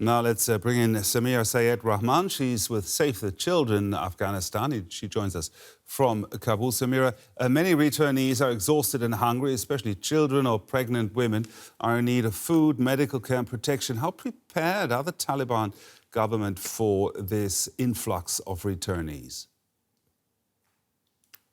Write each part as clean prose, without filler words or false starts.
Now let's bring in Samira Sayed Rahman. She's with Save the Children Afghanistan. She joins us from Kabul. Samira, many returnees are exhausted and hungry, especially children or pregnant women are in need of food, medical care and protection. How prepared are the Taliban government for this influx of returnees?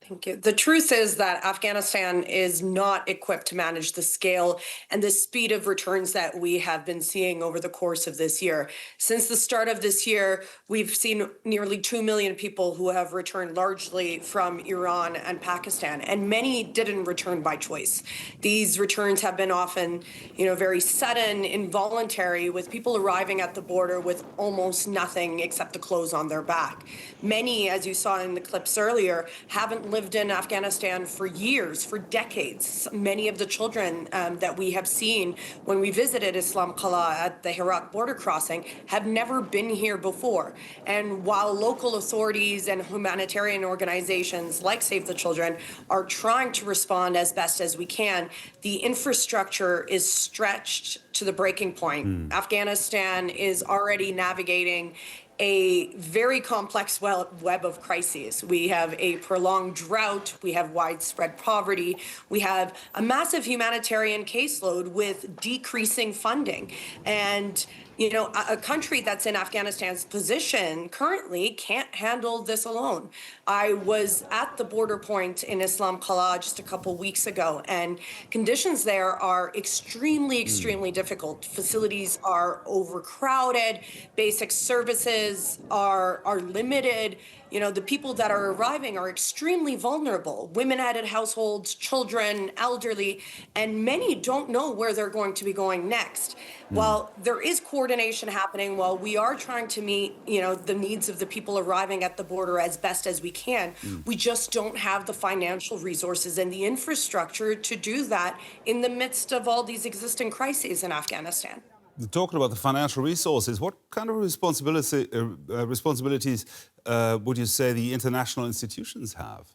Thank you. The truth is that Afghanistan is not equipped to manage the scale and the speed of returns that we have been seeing over the course of this year. Since the start of this year, we've seen nearly 2 million people who have returned largely from Iran and Pakistan, and many didn't return by choice. These returns have been often, very sudden, involuntary, with people arriving at the border with almost nothing except the clothes on their back. Many, as you saw in the clips earlier, haven't lived in Afghanistan for years, for decades. Many of the children that we have seen when we visited Islam Qala at the Herat border crossing have never been here before. And while local authorities and humanitarian organizations like Save the Children are trying to respond as best as we can, the infrastructure is stretched to the breaking point. Afghanistan is already navigating a very complex web of crises. We have a prolonged drought, we have widespread poverty, we have a massive humanitarian caseload with decreasing funding. And a country that's in Afghanistan's position currently can't handle this alone. I was at the border point in Islam Qala just a couple weeks ago, and conditions there are extremely difficult. Facilities are overcrowded, basic services are limited. The people that are arriving are extremely vulnerable, women-headed households, children, elderly, and many don't know where they're going to be going next. While there is coordination happening, while we are trying to meet, the needs of the people arriving at the border as best as we can, we just don't have the financial resources and the infrastructure to do that in the midst of all these existing crises in Afghanistan. Talking about the financial resources, what kind of responsibilities would you say the international institutions have?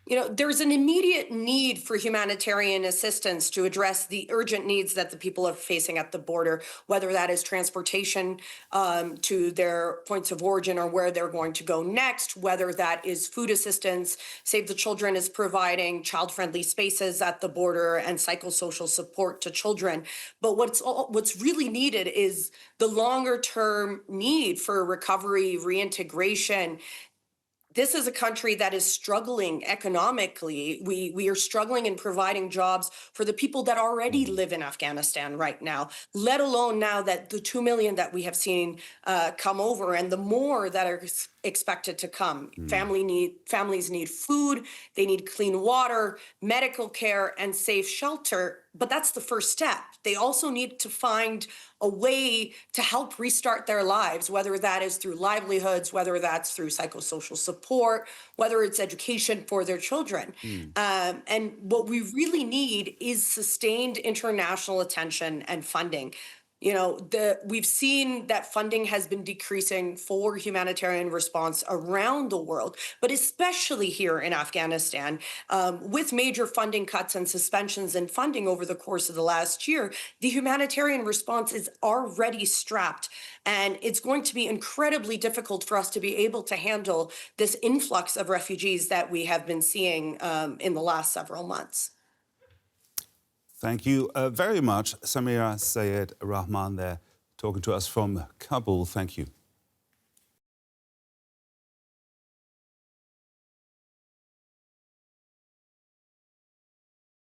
There's an immediate need for humanitarian assistance to address the urgent needs that the people are facing at the border, whether that is transportation to their points of origin or where they're going to go next, whether that is food assistance. Save the Children is providing child-friendly spaces at the border and psychosocial support to children. But what's really needed is the longer-term need for recovery, reintegration. This is a country that is struggling economically. We are struggling in providing jobs for the people that already live in Afghanistan right now, let alone now that the 2 million that we have seen come over and the more that are expected to come. Families need food, they need clean water, medical care, and safe shelter. But that's the first step. They also need to find a way to help restart their lives, whether that is through livelihoods, whether that's through psychosocial support, whether it's education for their children. And what we really need is sustained international attention and funding. We've seen that funding has been decreasing for humanitarian response around the world, but especially here in Afghanistan, with major funding cuts and suspensions in funding over the course of the last year. The humanitarian response is already strapped, and it's going to be incredibly difficult for us to be able to handle this influx of refugees that we have been seeing in the last several months. Thank you very much, Samira Sayed Rahman there, talking to us from Kabul. Thank you.